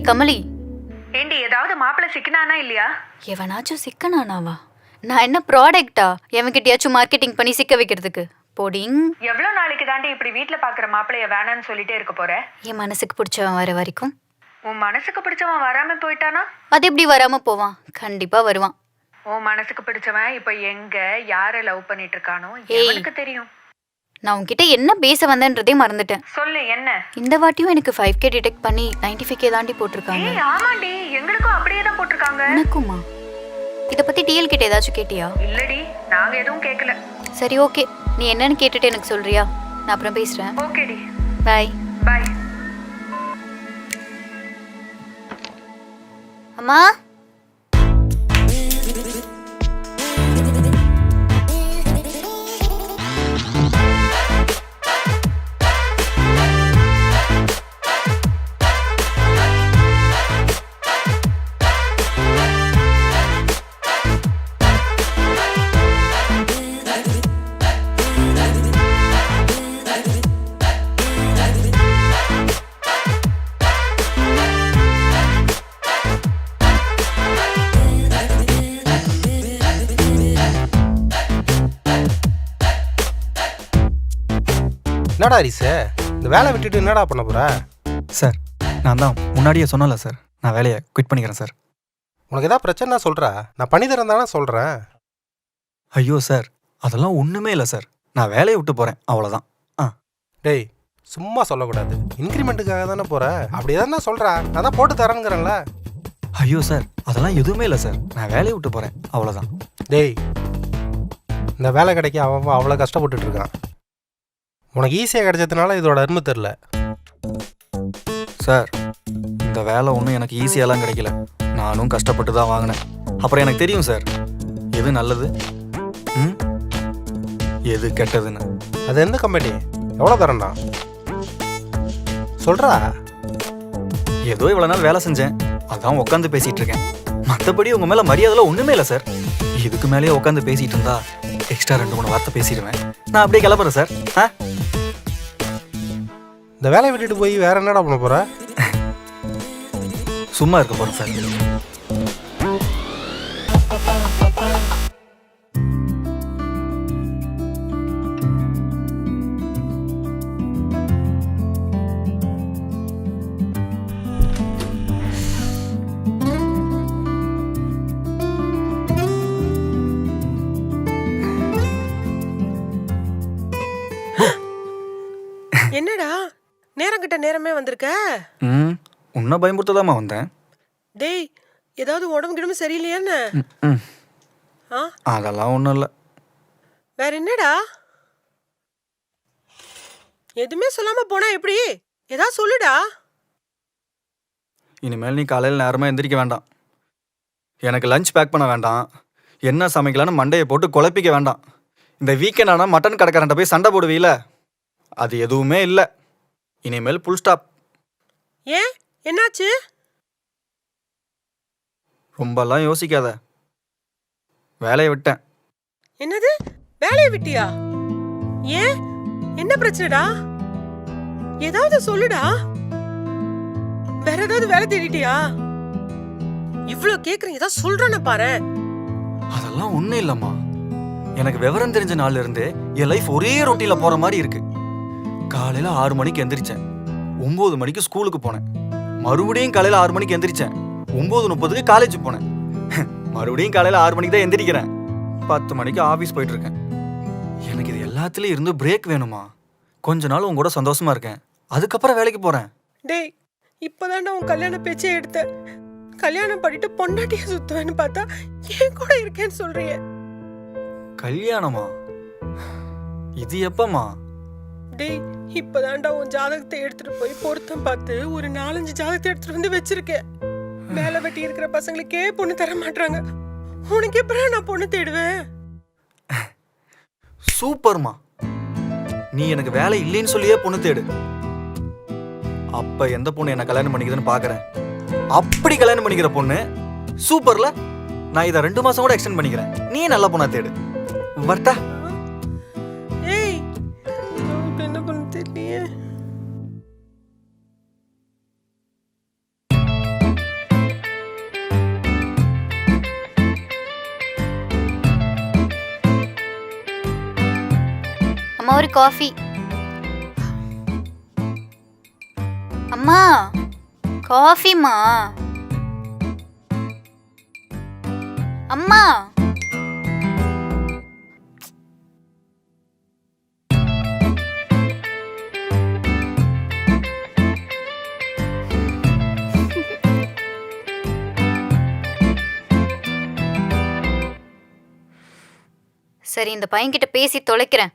கமலி, ஏண்டி ஏதாவது மாப்பிள்ளை சிக்கனானா இல்லையா? எவனாச்சும் சிக்கனானாவா? நான் என்ன ப்ராடக்டா எவன்கிட்டயாச்சும் மார்க்கெட்டிங் பண்ணி சிக்க வைக்கிறதுக்கு? போடிங். எவ்வளவு நாளைக்கு தாண்டி இப்படி வீட்டுல பாக்குற மாப்பிள்ளைய வேணான்னு சொல்லிட்டே இருக்க போற? என் மனசுக்கு பிடிச்சவன் வர வரைக்கும். உன் மனசுக்கு பிடிச்சவன் வராம போயிட்டானா? அது எப்படி வராம போவான்? கண்டிப்பா வருவான். உன் மனசுக்கு பிடிச்சவன் இப்ப எங்க யார லவ் பண்ணிட்டு இருக்கானோ எனக்கு தெரியும். நான் உன்கிட்ட என்ன பேச வந்தேன்றதே மறந்துட்டேன். சொல்லு என்ன? இந்த வாட்டியும் எனக்கு 5K டிடெக்ட் பண்ணி 95K தாண்டி போட்டிருக்காங்க. ஆமாண்டி, எங்களுக்கும் அப்படியே தான் போட்டிருக்காங்க. உனக்குமா? இத பத்தி டிஎல் கிட்ட ஏதாச்சும் கேட்டியா? இல்லடி, நாங்க எதுவும் கேட்கல. சரி, ஓகே. நீ என்னன்னு கேட்டுட்டு எனக்கு சொல்றியா? நான் அப்புறம் பேசுறேன். ஓகேடி, பை. பை. அம்மா, என்னடா ஹரிசு, இந்த வேலை விட்டுட்டு என்னடா பண்ண போற? சார், நான் தான் முன்னாடியே சொன்னல சார், நான் வேலையை குவிட் பண்ணிக்கிறேன் சார். உனக்கு ஏதாவது பிரச்சனை சொல்கிறா, நான் பண்ணி தரேன் தானே சொல்கிறேன். ஐயோ சார், அதெல்லாம் ஒன்றுமே இல்லை சார், நான் வேலையை விட்டு போகிறேன், அவ்வளோதான். டேய், சும்மா சொல்லக்கூடாது, இன்க்ரிமெண்ட்டுக்காக தானே போகிற. அப்படி எதனா சொல்கிறா, நான் தான் போட்டு தரேங்கிறேன்ல. ஐயோ சார், அதெல்லாம் எதுவுமே இல்லை சார், நான் வேலையை விட்டு போகிறேன், அவ்வளோதான். டேய், இந்த வேலை கிடைக்க அவன் அவ்வளோ கஷ்டப்பட்டுட்டு இருக்கான். உனக்கு ஈஸியாக கிடைச்சதுனால இதோட அருமை தெரில. சார், இந்த வேலை ஒன்றும் எனக்கு ஈஸியாலாம் கிடைக்கல, நானும் கஷ்டப்பட்டு தான் வாங்கினேன். அப்புறம் எனக்கு தெரியும் சார், எது நல்லது எது கெட்டதுன்னு. அது எந்த கம்பெனி, எவ்வளோ தரேன்டா சொல்கிறா? ஏதோ இவ்வளோ நாள் வேலை செஞ்சேன், அதான் உட்காந்து பேசிகிட்டு இருக்கேன். மற்றபடி உங்கள் மேலே மரியாதைலாம் ஒன்றுமே இல்லை சார். இதுக்கு மேலேயே உட்காந்து பேசிகிட்டு இருந்தா எக்ஸ்ட்ரா 2-3 வார்த்தை பேசிடுவேன். நான் அப்படியே கிளம்புறேன் சார். இந்த வேலையை விட்டுட்டு போய் வேற என்னடா பண்ண போற? சும்மா இருக்க போறேன் சார். என்னடா நேரம் கிட்ட நேரமே வந்திருக்க? உன்னை பயமுறுத்ததாமா வந்தேன். டேய், ஏதாவது உடம்பு கிடம்பு சரியில்லையான்னு? அதெல்லாம் ஒன்றும் இல்லை. வேற என்னடா? எதுவுமே சொல்லாம போனா எப்படி? ஏதாவது சொல்லுடா. இனிமேல் நீ காலையில் நேரமாக எந்திரிக்க வேண்டாம், எனக்கு லஞ்ச் பேக் பண்ண வேண்டாம், என்ன சமைக்கலான்னு மண்டையை போட்டு குழப்பிக்க வேண்டாம். இந்த வீக்கெண்ட் ஆனால் மட்டன் கடைக்காரன்ட்ட போய் சண்டை போடுவீல, அது எதுவுமே இல்லை. இனிமேல் புல் ஸ்டாப். ஏன், என்னாச்சு? ரொம்பலாம் யோசிக்காத, வேலையை விட்டேன். என்னது, வேலையை விட்டியா? ஏன், என்ன பிரச்சனைடா? ஏதாவது சொல்லுடா. வேற ஏதாவது வேலை தேடிட்டியா? இவ்ளோ கேக்குறீங்க, ஏதாவது சொல்றானே பாரு. அதெல்லாம் ஒன்றும் இல்லைம்மா, எனக்கு விவரம் தெரிஞ்ச நாள்ல இருந்து என் லைஃப் ஒரே ரொட்டீன்ல போற மாதிரி இருக்கு. காலையில 6 மணிக்கு எந்திரிச்சேன், 9 மணிக்கு ஸ்கூலுக்கு போனேன். மறுபடியும் காலையில 6 மணிக்கு எந்திரிச்சேன், 9:30க்கு காலேஜ் போனேன். மறுபடியும் காலையில 6 மணிக்கு தான் எந்திரிக்கிறேன், 10 மணிக்கு ஆஃபீஸ் போயிட்டு இருக்கேன். எனக்கு இது எல்லாத்துலயும் இருந்து பிரேக் வேணுமா? கொஞ்ச நாள் உங்க கூட சந்தோஷமா இருக்கேன், அதுக்கப்புறம் வேலைக்கு போறேன். டேய், இப்பதான்டா உன் கல்யாண பேச்சே எடுத்த. கல்யாணம் பண்ணிட்டு பொண்டாட்டிய சுத்துவேன்னு பார்த்தா ஏன் கூட இருக்கேன்னு சொல்றீங்க. கல்யாணமா? இது எப்பமா? டேய், இப்பதான்டா உன் ஜாதகத்தை எடுத்துட்டு போய் பொருத்தம் பார்த்து ஒரு 4-5 ஜாதகத்தை எடுத்துட்டு வந்து வச்சிருக்கேன். வேலை வெட்டி இருக்கிற பசங்களுக்கே பொண்ணு தர மாட்டாங்க, உனக்கு எப்பறம் நான் பொண்ணு தேடுவேன்? சூப்பர்மா, நீ எனக்கு வேலை இல்லைன்னு சொல்லியே பொண்ணு தேடு. அப்ப எந்த பொண்ணு என்ன கல்யாணம் பண்ணிக்குதுன்னு பாக்குறேன். அப்படி கல்யாணம் பண்ணிக்கிற பொண்ணு சூப்பர்ல, நான் இதை 2 மாசம் கூட எக்ஸ்டெண்ட் பண்ணிக்கிறேன். நீ நல்ல பொண்ணா தேடு. வரட்டா? ஏய், என்ன பண்ண தெரியலையே. ஒரு காஃபி. அம்மா காஃபிமா. அம்மா சரி, இந்த பையன்கிட்ட பேசி தொலைக்கிறேன்.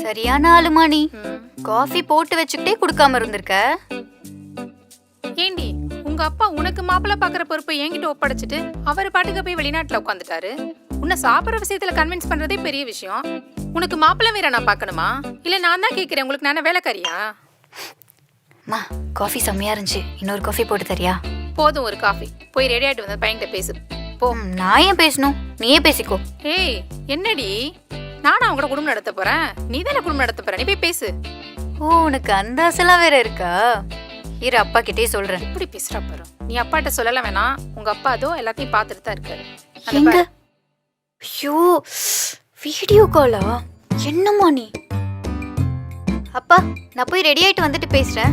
சரியான ஆளுமா நீ. காஃபி போட்டு வச்சுக்கிட்டே குடுக்காம இருந்திருக்க. ஏண்டி உங்க அப்பா உனக்கு மாப்பிள்ளை பாக்குற பொறுப்பை என்கிட்ட ஒப்படைச்சிட்டு அவர் பாட்டுக்கு போய் வெளிநாட்டுல உட்காந்துட்டாரு. உன்னை சாப்பிட்ற விஷயத்துல கன்வின்ஸ் பண்றதே பெரிய விஷயம். உனக்கு மாப்பிள்ளை வேற நான் பார்க்கணுமா? இல்ல நான் தான் கேட்கிறேன், உங்களுக்கு நான் வேலைக்காரியா? மா காஃபி செம்மையா இருந்துச்சு, இன்னொரு காஃபி போட்டு தரியா? போதும் ஒரு காஃபி. போய் ரெடி ஆயிட்டு வந்த பையன்கிட்ட பேசு போ. நான் ஏன் பேசணும், நீயே பேசிக்கோ. ஏய் என்னடி, நானும் அவங்க குடும்பம் நடத்த போறேன், நீ தானே குடும்பம் நடத்த போற, நீ போய் பேசு. ஓ உனக்கு அந்த ஆசைலாம் வேற இருக்கா? இரு அப்பா கிட்டே சொல்றேன். இப்படி பேசுறா பாரு. நீ அப்பாட்ட சொல்லல வேணாம், உங்க அப்பா அதோ எல்லாத்தையும் பார்த்துட்டு தான் இருக்காரு. அந்த எங்க? பாரு. ஐயோ வீடியோ காலா? என்னம்மா நீ? அப்பா நான் போய் ரெடி ஆயிட்டு வந்துட்டு பேசுறேன்.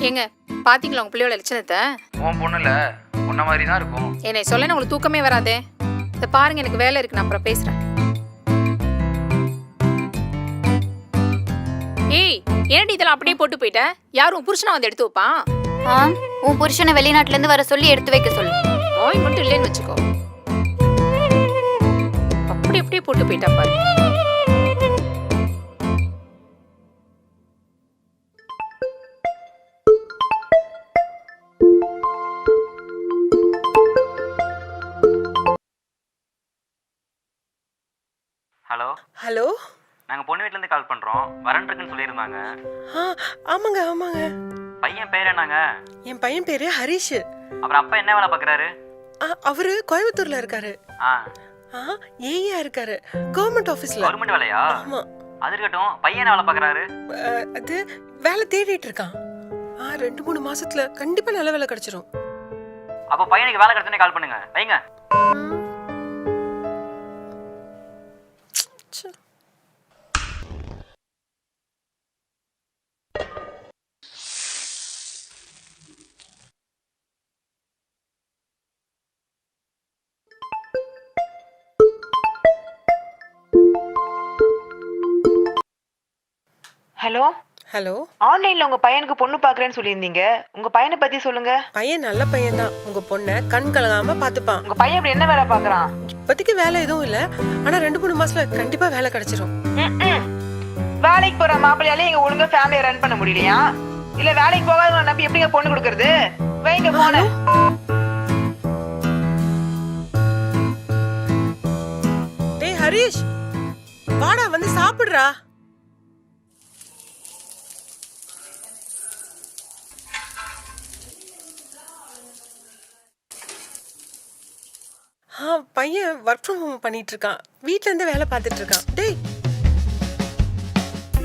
ஏங்க பாத்தீங்களா உங்க பிள்ளையோட லட்சணத்தை? உன் பொண்ணுல உன்ன மாதிரி தான் இருக்கும். என்னை சொல்ல உங்களுக்கு தூக்கமே வராதே. இதை பாருங்க, எனக்கு வேலை இருக்கு, நான் அப்புறம் பேசுறேன். ஏய் ஏன்டி இதெல்லாம் அப்படியே போட்டு போயிட்ட? யாரும் புருஷனா வந்து எடுத்து வைப்பான்? ஆ உன் புருஷனை வெளிநாட்டுல இருந்து வர சொல்லி எடுத்து வைக்க சொல்லு. நோய் மட்டும் இல்லைன்னு வச்சுக்கோ. அப்படி அப்படியே போட்டு போயிட்டா பாரு. Hello, hello. நாங்க பொண்ணு வீட்ல இருந்து கால் பண்றோம். வரன் இருக்குன்னு சொல்லியிருந்தாங்க. ஆமாங்க ஆமாங்க. பையன் பேர் என்னங்க? என் பையன் பேரு ஹரிஷ். அப்புறம் அப்பா என்ன வேலை பார்க்கறாரு? அவரு கோயம்புத்தூர்ல இருக்காரு. ஏயா இருக்காரு, கவர்மெண்ட் ஆபீஸ்ல. கவர்மெண்ட் வேலையா? ஆமா. அது இருக்கட்டும், பையன் என்ன வேலை பார்க்கறாரு? அது வேலை தேடிட்டு இருக்கான். 2-3 மாசத்துல கண்டிப்பா நல்ல வேலை கிடைச்சிரும். அப்ப பையனுக்கு வேலை கிடைச்சனே கால் பண்ணுங்க. வைங்க. Hello hello. ஆன்லைன்ல உங்க பையனுக்கு பொண்ணு பாக்குறேன்னு சொல்லியிருந்தீங்க. உங்க பையனை பத்தி சொல்லுங்க. பையன் நல்ல பையன் தான். உங்க பொண்ணை கண் கலங்காம பாத்துப்பான். உங்க பையன் அப்படி என்ன வேலை பாக்குறான்? இப்போதைக்கு வேலை எதுவும் இல்ல, ஆனா 2-3 மாசத்துல கண்டிப்பா வேலை கிடைச்சிரும். வேலைக்கு போற மாப்பிள்ளையாலே இங்க ஒழுங்கா ஃபேமிலியை ரன் பண்ண முடியலையா? இல்ல வேலைக்கு போகாத நம்பி எப்படிங்க பொண்ணு கொடுக்கறது? வைங்க போன. டேய் ஹரிஷ், வாடா வந்து சாப்பிடுறா. பையன் ஒர்க் ஃப்ரம் ஹோம் பண்ணிட்டு இருக்கான். வீட்ல இருந்து வேலை பார்த்துட்டு இருக்கான். டேய்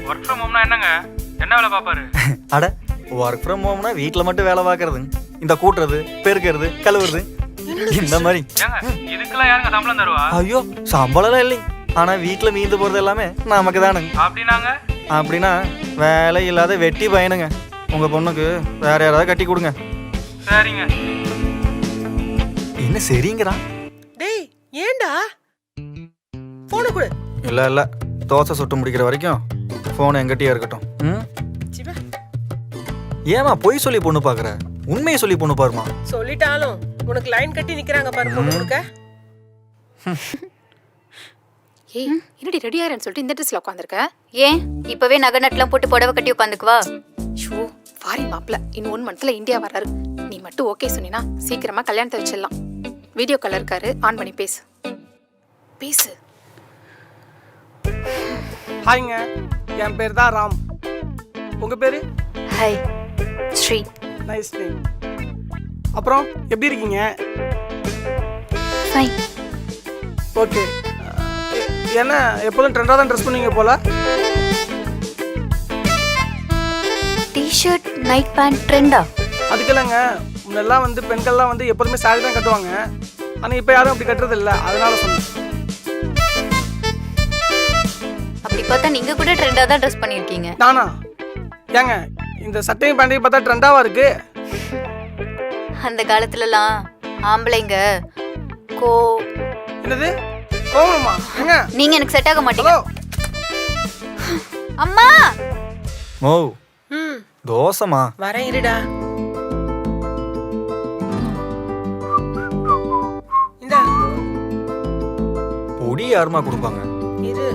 ஒர்க் ஃப்ரம் ஹோம்னா என்னங்க? என்ன வேலை பாப்பாரு? அட ஒர்க் ஃப்ரம் ஹோம்னா வீட்டில் மட்டும் வேலை பார்க்கறது, இந்த கூட்டுறது, பெருக்கிறது, கழுவுறது, இந்த மாதிரி. இதுக்கெல்லாம் யாருங்க சம்பளம் தருவா? ஐயோ சம்பளம்லாம் இல்லைங்க. ஆனா வீட்டில் மீந்து போறது எல்லாமே நமக்கு தானுங்க. அப்படின்னாங்க? அப்படின்னா வேலை இல்லாத வெட்டி பையனுங்க. உங்க பொண்ணுக்கு வேற யாராவது கட்டி கொடுங்க. சரிங்க. என்ன சரிங்கிறா? டேய் ஏண்டா போன கொடு. இல்ல இல்ல, தோசை சுட்டு முடிக்கிற வரைக்கும் போன் எங்கிட்டயே இருக்கட்டும். சிவா ஏமா பொய் சொல்லி பொண்ணு பாக்குற? உண்மையை சொல்லி பொண்ணு பாருமா. சொல்லிட்டாலும் உனக்கு லைன் கட்டி நிக்கிறாங்க பாரு பொண்ணு கொடுக்க. ஏய் என்னடி ரெடி ஆயிரன்னு சொல்லிட்டு இந்த ட்ரெஸ்ல உட்காந்துருக்க? ஏன் இப்பவே நகை நட்டுலாம் போட்டு புடவை கட்டி உட்காந்துக்குவா? ஷோ ஃபாரின் மாப்பிள்ள இன்னும் 1 மந்த்ல இந்தியா வர்றாரு. நீ மட்டும் ஓகே சொன்னீனா சீக்கிரமா கல்யாணத்தை வச்சிடலாம். வீடியோ கால் இருக்காரு, ஆன் பண்ணி பேசு பேசு. ஹாய்ங்க, என் பேர் தான் ராம். உங்கள் பேர்? ஹாய் ஸ்ரீ. Nice name. அப்புறம் எப்படி இருக்கீங்க? ஃபைன். ஓகே. என்ன எப்போதும் ட்ரெண்டாக தான் ட்ரெஸ் பண்ணுவீங்க போல? டிஷர்ட் நைட் பேண்ட் ட்ரெண்டா? அதுக்கு இல்லைங்க, முன்னெல்லாம் வந்து பெண்கள்லாம் வந்து எப்போதுமே சாரி தான் கட்டுவாங்க. ஆனால் இப்போ யாரும் அப்படி கட்டுறது இல்லை, அதனால சொன்னேன். அப்படி பார்த்தா நீங்க கூட ட்ரெண்டா தான் ட்ரெஸ் பண்ணிருக்கீங்க. நானா? ஏங்க இந்த சட்டையும் பேண்டையும் பார்த்தா ட்ரெண்டாவா இருக்கு? அந்த காலத்துலலாம் ஆம்பளைங்க கோ என்னது கோவமா? ஏங்க நீங்க எனக்கு செட் ஆக மாட்டீங்க. ஹலோ. அம்மா மோ ம் தோசைமா. வரேன் இருடா. இந்தா பொடி யாருமா கொடுப்பாங்க? இரு.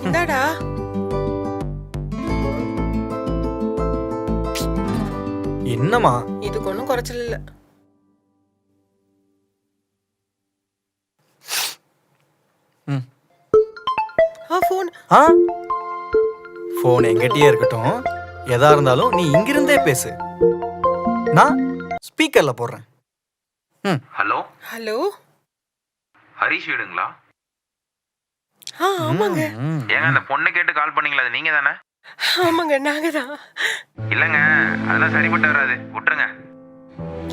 இந்தாடா. என்னம்மா? இதுக்கு ஒன்றும் குறைச்சல் இல்லை. ம். ஃபோன். ஆ ஃபோன் எங்கிட்டயே இருக்கட்டும். எதா இருந்தாலும் நீ இங்கிருந்தே பேசு, நான் ஸ்பீக்கர்ல போடுறேன். ம். Hello, hello. ஹரிஷ் வீடுங்களா? ஆமாங்க. ம். ஏங்க அந்த பொண்ணு கேட்டு கால் பண்ணீங்களா? அது நீங்க தானே? ஆமாங்க, நாங்க தான். இல்லைங்க, அதெல்லாம் சரிப்பட்டு வராது, விட்டுருங்க.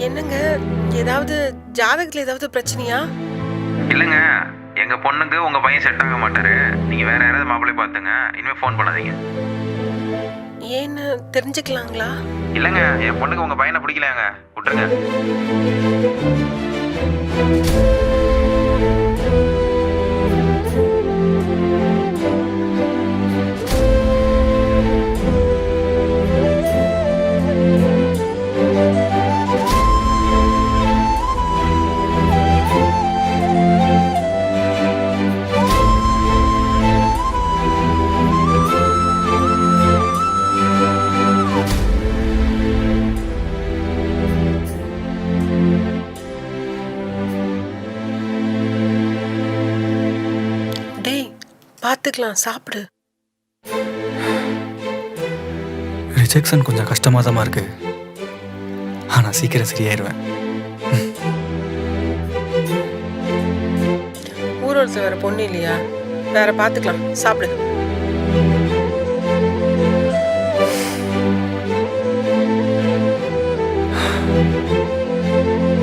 என்னங்க, ஏதாவது ஜாதகத்துல ஏதாவது பிரச்சனையா? இல்லைங்க, எங்க பொண்ணுக்கு உங்க பையன் செட் ஆக மாட்டாரு. நீங்க வேற யாராவது மாப்பிள்ளை பார்த்துங்க, இனிமே ஃபோன் பண்ணாதீங்க. ஏன்னு தெரிஞ்சுக்கலாங்களா? இல்லைங்க, என் பொண்ணுக்கு உங்க பையனை பிடிக்கலையாங்க, விட்டுருங்க. டேய், பார்த்துக்கலாம், சாப்பிடு. ரிஜெக்ஷன் கொஞ்சம் கஷ்டமா தான் இருக்கு, ஆனா சீக்கிரம் சரியாயிருவேன். ஊரோடத்துல வேற பொண்ணு இல்லையா? வேற பார்த்துக்கலாம், சாப்பிடு.